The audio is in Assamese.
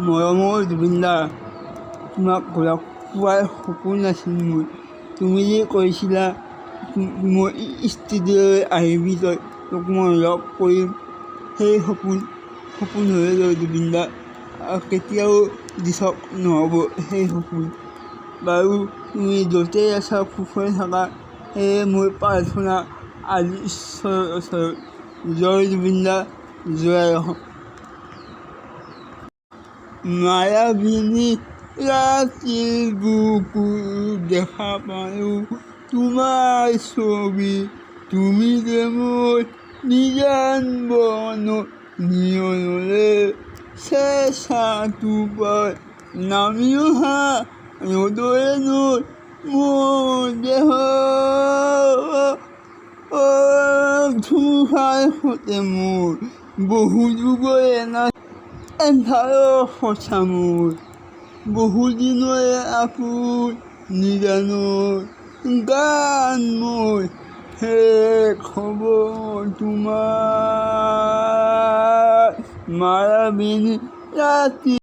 মৰমৰ জুবিনদা, তোমাক লগ পোৱাৰ সপোন আছিল মোৰ। তুমি যে কৈছিলা মোৰ ষ্টুডিঅ'লৈ আহিবি তই, তোক মই লগ কৰিম, সেই সপোন হৈ গ'ল জুবিনদা। কেতিয়াও দিঠক নহ'ব সেই সপোন। বাৰু তুমি য'তেই আছা সুখে থাকা, সেয়ে মোৰ প্ৰাৰ্থনা আজি ঈশ্বৰৰ ওচৰত। জয় জুবিনদা, জয় অসম। মায়াবিনী ৰাতিৰ বুকুত দেখা পাওঁ তোমাৰ ছবি, তুমি যে মোৰ নিজান বনৰ নিয়নৰে চেঁচা টোপাল নামি অহা ৰ'দৰে নৈ মোৰ দেহত ধুমুহাৰ সৈতে মোৰ বহু যুগৰে এন্ধাৰৰ সঁচা মোৰ, বহুদিনৰে আপোন নিদানৰ গান মোৰ, শেষ হ'ব তোমাৰ মায়াবিনী ৰাতি।